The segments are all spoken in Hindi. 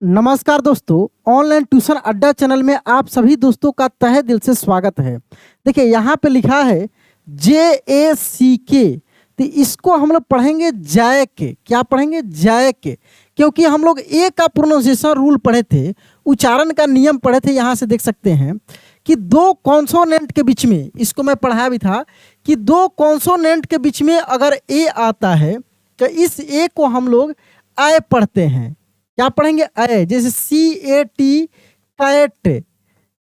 नमस्कार दोस्तों, ऑनलाइन ट्यूशन अड्डा चैनल में आप सभी दोस्तों का तहे दिल से स्वागत है। देखिए यहाँ पे लिखा है JACK, तो इसको हम लोग पढ़ेंगे जैक। क्या पढ़ेंगे? जैक। क्योंकि हम लोग ए का प्रोनाउंसिएशन रूल पढ़े थे, उच्चारण का नियम पढ़े थे। यहाँ से देख सकते हैं कि दो कॉन्सोनेंट के बीच में, इसको मैं पढ़ाया भी था कि दो कॉन्सोनेंट के बीच में अगर ए आता है तो इस ए को हम लोग आय पढ़ते हैं। क्या पढ़ेंगे? अय। जैसे CAT cat,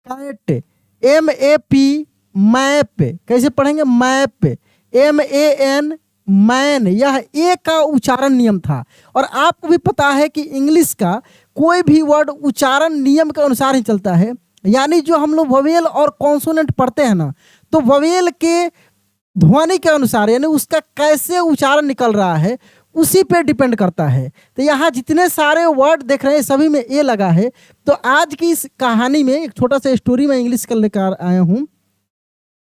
cat. MAP map, कैसे पढ़ेंगे? मैप। MAN man. यह ए का उच्चारण नियम था। और आपको भी पता है कि इंग्लिश का कोई भी वर्ड उच्चारण नियम के अनुसार ही चलता है। यानी जो हम लोग वोवेल और कॉन्सोनेंट पढ़ते हैं ना, तो वोवेल के ध्वनि के अनुसार, यानी उसका कैसे उच्चारण निकल रहा है उसी पे डिपेंड करता है। तो यहाँ जितने सारे वर्ड देख रहे हैं सभी में ए लगा है। तो आज की इस कहानी में एक छोटा सा स्टोरी मैं इंग्लिश कर लेकर आया हूँ।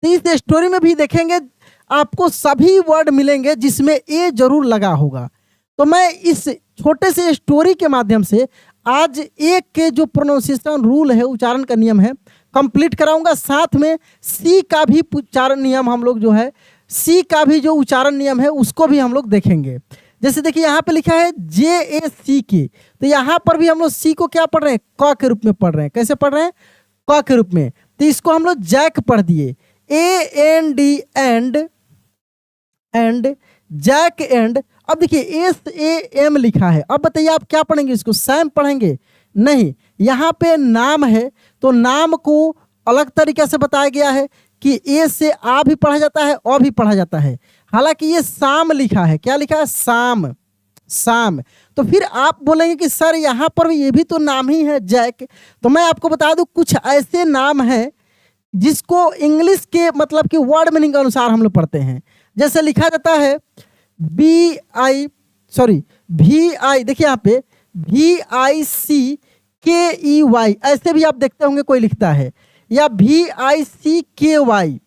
तो इस स्टोरी में भी देखेंगे आपको सभी वर्ड मिलेंगे जिसमें ए जरूर लगा होगा। तो मैं इस छोटे से स्टोरी के माध्यम से आज ए के जो प्रोनाउंसिएशन रूल है, उच्चारण का नियम है, कंप्लीट कराऊंगा। साथ में सी का भी उच्चारण नियम, हम लोग जो है सी का भी जो उच्चारण नियम है उसको भी हम लोग देखेंगे। जैसे देखिए यहाँ पे लिखा है JACK, तो यहाँ पर भी हम लोग सी को क्या पढ़ रहे हैं? क के रूप में पढ़ रहे हैं। कैसे पढ़ रहे हैं? क के रूप में। तो इसको हम लोग जैक पढ़ दिए। AND and, Jack and. अब देखिए SAM लिखा है। अब बताइए आप क्या पढ़ेंगे? इसको सैम पढ़ेंगे? नहीं, यहाँ पे नाम है तो नाम को अलग तरीके से बताया गया है कि ए से आ भी पढ़ा जाता है, अ भी पढ़ा जाता है। हालांकि ये शाम लिखा है। क्या लिखा है? शाम, शाम। तो फिर आप बोलेंगे कि सर यहाँ पर ये भी तो नाम ही है जैक। तो मैं आपको बता दूं कुछ ऐसे नाम हैं जिसको इंग्लिश के मतलब कि वर्ड मीनिंग के अनुसार हम लोग पढ़ते हैं। जैसे लिखा जाता है VI, देखिए यहाँ पे VICKEY, ऐसे भी आप देखते होंगे कोई लिखता है, या VICKY।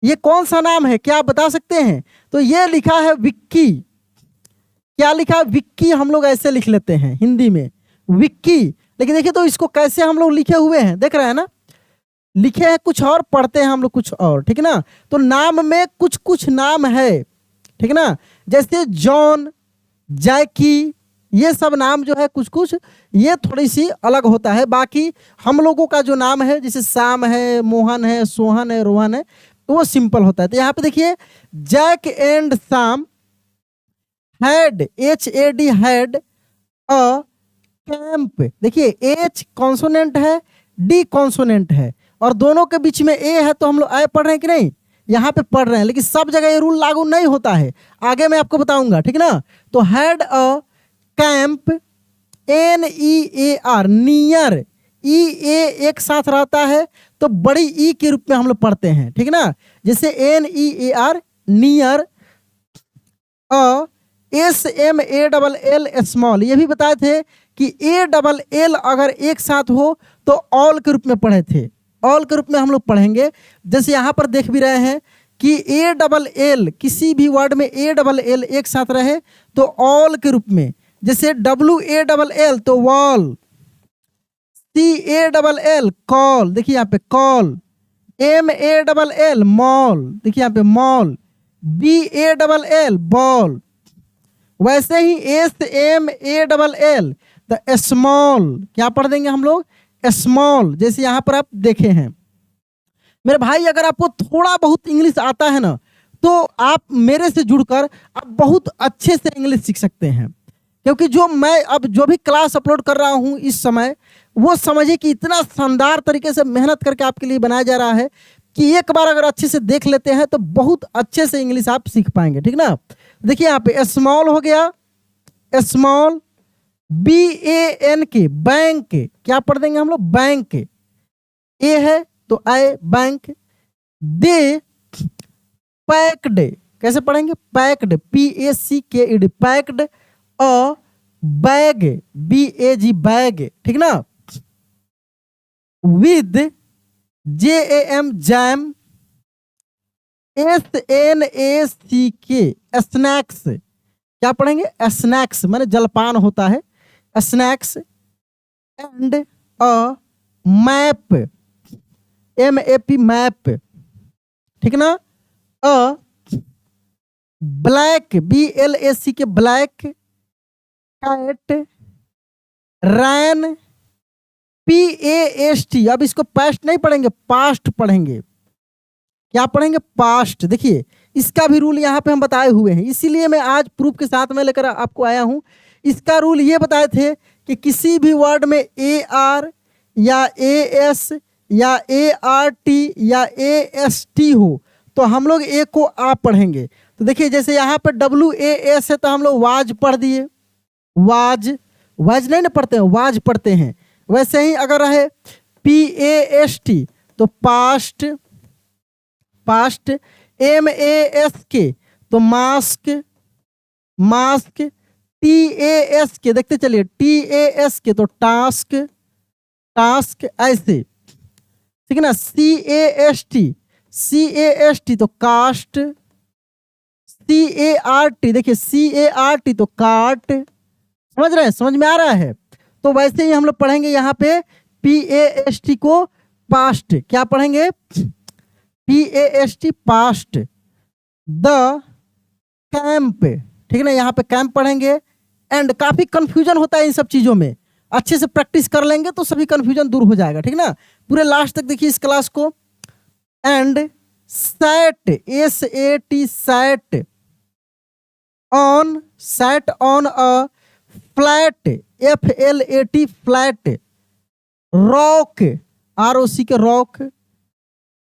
ये कौन सा नाम है? क्या आप बता सकते हैं? तो ये लिखा है विक्की। क्या लिखा है? विक्की। हम लोग ऐसे लिख लेते हैं हिंदी में, विक्की। लेकिन देखिए तो इसको कैसे हम लोग लिखे हुए हैं, देख रहे हैं ना? लिखे हैं कुछ और, पढ़ते हैं हम लोग कुछ और, ठीक ना? तो नाम में कुछ कुछ नाम है, ठीक ना? जैसे जॉन, जैकी, ये सब नाम जो है कुछ कुछ ये थोड़ी सी अलग होता है। बाकी हम लोगों का जो नाम है, जैसे श्याम है, मोहन है, सोहन है, रोहन है, तो वो सिंपल होता है। तो यहाँ पे देखिए जैक एंड शाम had, HAD had a camp. देखिए H कॉन्सोनेंट है, D कॉन्सोनेंट है, और दोनों के बीच में ए है, तो हम लोग आए पढ़ रहे हैं कि नहीं? यहाँ पे पढ़ रहे हैं। लेकिन सब जगह ये रूल लागू नहीं होता है, आगे मैं आपको बताऊंगा, ठीक ना? तो had a camp, NEAR, near, EA एक साथ रहता है तो बड़ी ई के रूप में हम लोग पढ़ते हैं, ठीक ना? जैसे NEAR नियर। SMALL स्मॉल, ये भी बताए थे कि ALL अगर एक साथ हो तो ऑल के रूप में पढ़े थे, ऑल के रूप में हम लोग पढ़ेंगे। जैसे यहाँ पर देख भी रहे हैं कि ALL, किसी भी वर्ड में ALL एक साथ रहे तो ऑल के रूप में। जैसे WALL तो वॉल, CALL कॉल, देखिए यहाँ पे कॉल। MALL मॉल, देखिए यहाँ पे मॉल। BALL ball. वैसे ही SMALL तो स्मॉल, क्या पढ़ देंगे हम लोग? स्मॉल। जैसे यहाँ पर आप देखे हैं मेरे भाई, अगर आपको थोड़ा बहुत इंग्लिश आता है ना, तो आप मेरे से जुड़कर आप बहुत अच्छे से इंग्लिश सीख सकते हैं। क्योंकि जो मैं अब जो भी क्लास अपलोड कर रहा हूँ इस समय, वो समझिए कि इतना शानदार तरीके से मेहनत करके आपके लिए बनाया जा रहा है कि एक बार अगर अच्छे से देख लेते हैं तो बहुत अच्छे से इंग्लिश आप सीख पाएंगे, ठीक ना? देखिए यहाँ पे स्मॉल हो गया, स्मॉल। BANK बैंक, क्या पढ़ देंगे हम लोग? बैंक। ए है तो आए, बैंक। दे पैक्ड, कैसे पढ़ेंगे? Packed, PACKED, packed. अ बैग, BAG बैग, ठीक ना? With, JAM jam. SNACK snacks, क्या पढ़ेंगे? स्नैक्स माने जलपान होता है, snacks. And a map, MAP map, ठीक ना। अ ब्लैक, BLAC के ब्लैक, कैट, रैन, PAST। अब इसको पास्ट नहीं पढ़ेंगे, पास्ट पढ़ेंगे। क्या पढ़ेंगे? पास्ट। देखिए इसका भी रूल यहाँ पे हम बताए हुए हैं, इसीलिए मैं आज प्रूफ के साथ में लेकर आपको आया हूँ। इसका रूल ये बताए थे कि किसी भी वर्ड में AR या AS या ART या AST हो तो हम लोग ए को आ पढ़ेंगे। तो देखिए जैसे यहाँ पे WAS है तो हम लोग वाज पढ़ दिए, वाज, वाज नहीं ना पढ़ते हैं, वाज पढ़ते हैं। वैसे ही अगर रहे PAST तो पास्ट, पास्ट, MASK तो मास्क, मास्क, TASK देखते चलिए, TASK तो टास्क, टास्क, ऐसे, ठीक है ना। CAST तो कास्ट, CART देखिए, CART तो काट। समझ रहे हैं? समझ में आ रहा है? तो वैसे ही हम लोग पढ़ेंगे यहाँ पे PAST को पास्ट। क्या पढ़ेंगे? PAST past. द कैंप, ठीक है ना, यहाँ पे कैंप पढ़ेंगे। एंड काफी कंफ्यूजन होता है इन सब चीजों में, अच्छे से प्रैक्टिस कर लेंगे तो सभी कंफ्यूजन दूर हो जाएगा, ठीक ना। पूरे लास्ट तक देखिए इस क्लास को। And sat, SAT sat, on, sat on a flat, FLAT flat, rock, ROC के रॉक,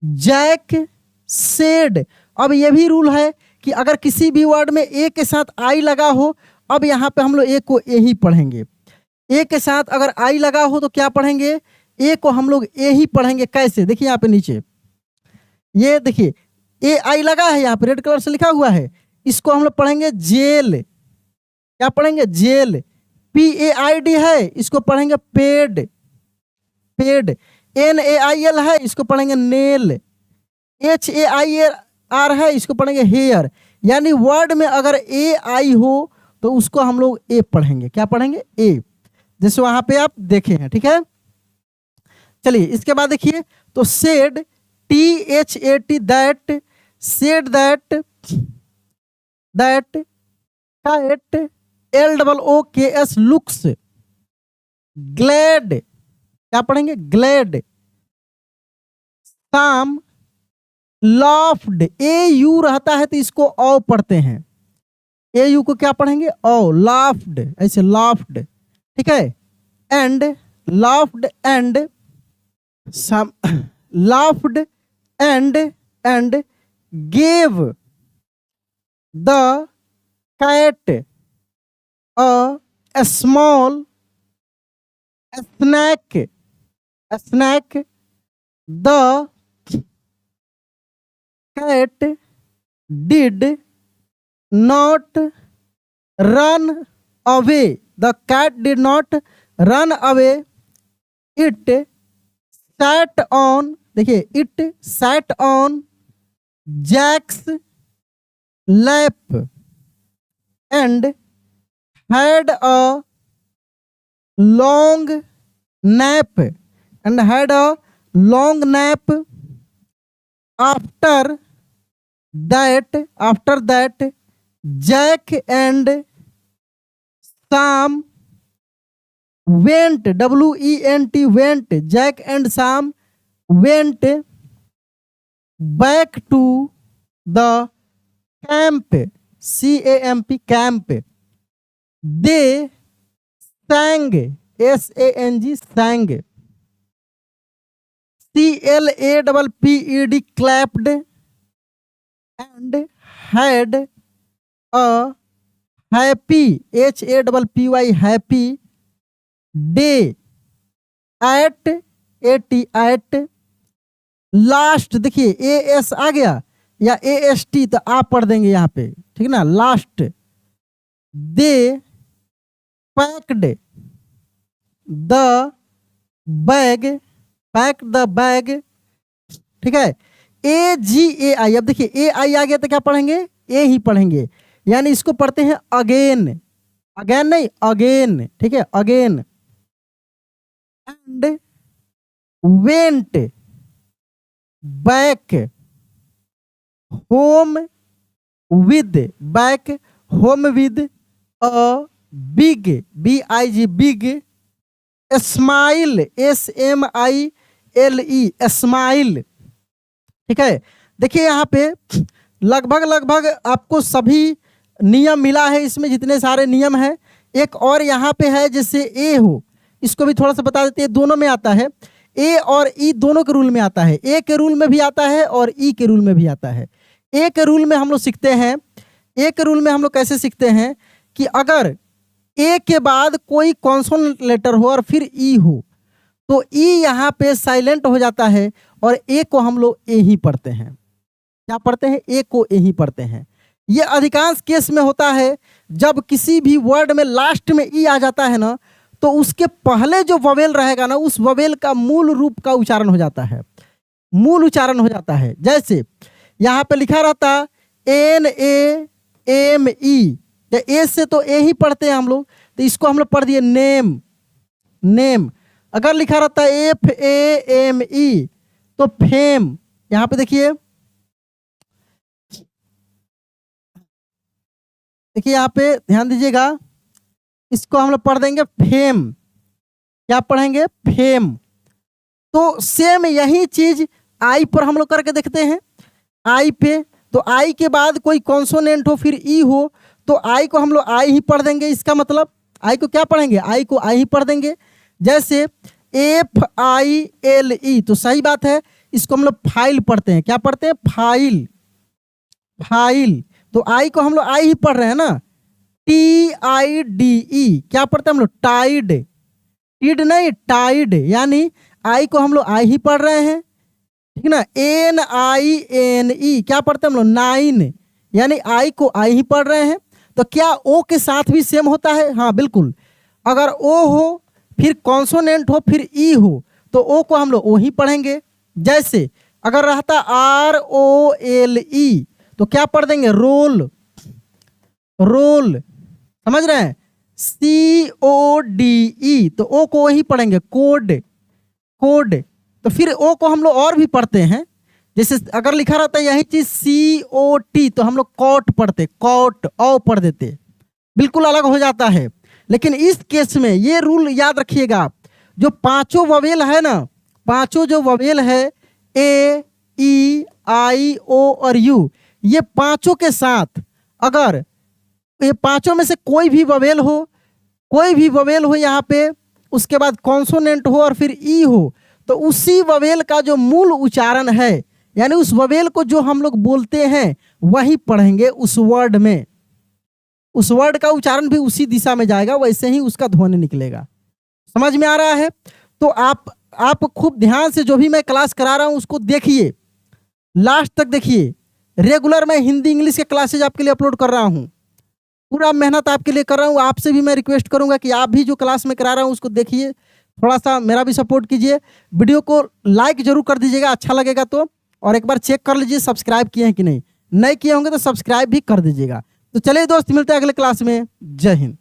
जैक, सेड। अब ये भी रूल है कि अगर किसी भी वर्ड में ए के साथ आई लगा हो, अब यहाँ पे हम लोग ए को ए ही पढ़ेंगे। ए के साथ अगर आई लगा हो तो क्या पढ़ेंगे? ए को हम लोग ए ही पढ़ेंगे। कैसे? देखिए यहाँ पे नीचे, ये देखिए ए आई लगा है, यहाँ पे रेड कलर से लिखा हुआ है, इसको हम लोग पढ़ेंगे जेल। क्या पढ़ेंगे? जेल। PAID है, इसको पढ़ेंगे पेड, पेड। NAIL है, इसको पढ़ेंगे नेल। HAIR है, इसको पढ़ेंगे हेयर। यानी वर्ड में अगर ए आई हो तो उसको हम लोग ए पढ़ेंगे। क्या पढ़ेंगे? ए, जैसे वहां पे आप देखे हैं, ठीक है। चलिए इसके बाद देखिए, तो said, THAT that, said that, that, cat, LOOKS looks, glad. क्या पढ़ेंगे? ग्लैड। साम, लॉफ्ड, AU रहता है तो इसको औ पढ़ते हैं, AU को क्या पढ़ेंगे? औ, लॉफ्ड, ऐसे लॉफ्ड, ठीक है। And, laughed and, Sam, laughed and, and gave the cat a small snack, snack, the cat did not run away, the cat did not run away, it sat on, देखिए it sat on Jack's lap and had a long nap, and had a long nap after that Jack and Sam went, WENT went, Jack and Sam went back to the camp, CAMP camp, they sang, SANG sang, CLAPPED clapped and had a happy, HAPPY happy day at last. देखिए AS आ गया या AST तो आप पढ़ देंगे यहाँ पे, ठीक ना। Last, they packed the bag, pack the bag, ठीक है। AGAI, अब देखिए ए आई आ गया तो क्या पढ़ेंगे? ए ही पढ़ेंगे, यानी इसको पढ़ते हैं अगेन, अगेन नहीं अगेन, ठीक है, again. And went back home with, back home with a big, BIG big smile, SMILE, smile. ठीक है, देखिए यहाँ पे लगभग आपको सभी नियम मिला है, इसमें जितने सारे नियम हैं। एक और यहाँ पे है जैसे ए हो, इसको भी थोड़ा सा बता देते हैं, दोनों में आता है, ए और ई दोनों के रूल में आता है, ए के रूल में भी आता है और ई के रूल में भी आता है। ए के रूल में हम लोग सीखते हैं, ए के रूल में हम लोग कैसे सीखते हैं कि अगर ए के बाद कोई कॉन्सोनेंट लेटर हो और फिर ई हो तो ई यहाँ पे साइलेंट हो जाता है और ए को हम लोग ए ही पढ़ते हैं। क्या पढ़ते हैं? ए को ए ही पढ़ते हैं। ये अधिकांश केस में होता है जब किसी भी वर्ड में लास्ट में ई आ जाता है ना, तो उसके पहले जो ववेल रहेगा ना, उस ववेल का मूल रूप का उच्चारण हो जाता है, मूल उच्चारण हो जाता है। जैसे यहाँ पे लिखा रहता NAME, ए से तो ए ही पढ़ते हैं हम लोग, तो इसको हम लोग पढ़ दिए नेम, नेम। अगर लिखा रहता है FAME तो फेम। यहाँ पे देखिए, देखिए यहाँ पे ध्यान दीजिएगा, इसको हम लोग पढ़ देंगे फेम। क्या पढ़ेंगे? फेम। तो सेम यही चीज आई पर हम लोग करके देखते हैं। आई पे तो आई के बाद कोई कॉन्सोनेंट हो फिर ई हो तो आई को हम लोग आई ही पढ़ देंगे। इसका मतलब आई को क्या पढ़ेंगे? आई को आई ही पढ़ देंगे। जैसे FILE तो सही बात है, इसको हम लोग फाइल पढ़ते हैं। क्या पढ़ते हैं? File, file. तो आई को हम लोग आई ही पढ़ रहे हैं ना। TIDE क्या पढ़ते हैं हम लोग? टाइड, टिड नहीं टाइड, यानी आई को हम लोग आई ही पढ़ रहे हैं, ठीक ना। NINE क्या पढ़ते हैं हम लोग? नाइन, यानी आई को आई ही पढ़ रहे हैं। तो क्या ओ के साथ भी सेम होता है? हाँ बिल्कुल। अगर ओ हो फिर कॉन्सोनेंट हो फिर ई हो तो ओ को हम लोग ओ ही पढ़ेंगे। जैसे अगर रहता ROLE तो क्या पढ़ देंगे? Roll, roll. समझ रहे हैं? CODE तो ओ को ही पढ़ेंगे, कोड, कोड। तो फिर ओ को हम लोग और भी पढ़ते हैं। जैसे अगर लिखा रहता है यही चीज COT तो हम लोग कॉट पढ़ते, कॉट, औ पढ़ देते, बिल्कुल अलग हो जाता है। लेकिन इस केस में ये रूल याद रखिएगा, जो पांचों ववेल है ना, पांचों जो ववेल है A, E, I, O और U, ये पांचों के साथ अगर ये पांचों में से कोई भी ववेल हो, कोई भी ववेल हो यहाँ पे, उसके बाद कॉन्सोनेंट हो और फिर ई हो, तो उसी ववेल का जो मूल उच्चारण है, यानी उस ववेल को जो हम लोग बोलते हैं वही पढ़ेंगे उस वर्ड में। उस वर्ड का उच्चारण भी उसी दिशा में जाएगा, वैसे ही उसका ध्वनि निकलेगा। समझ में आ रहा है? तो आप खूब ध्यान से जो भी मैं क्लास करा रहा हूं उसको देखिए, लास्ट तक देखिए। रेगुलर मैं हिंदी इंग्लिश के क्लासेज आपके लिए अपलोड कर रहा हूं, पूरा मेहनत आपके लिए कर रहा हूं। आपसे भी मैं रिक्वेस्ट करूंगा कि आप भी जो क्लास में करा रहा हूं उसको देखिए, थोड़ा सा मेरा भी सपोर्ट कीजिए। वीडियो को लाइक जरूर कर दीजिएगा अच्छा लगेगा तो, और एक बार चेक कर लीजिए सब्सक्राइब किए हैं कि नहीं, किए होंगे तो सब्सक्राइब भी कर दीजिएगा। तो चलिए दोस्त, मिलते हैं अगले क्लास में। जय हिंद।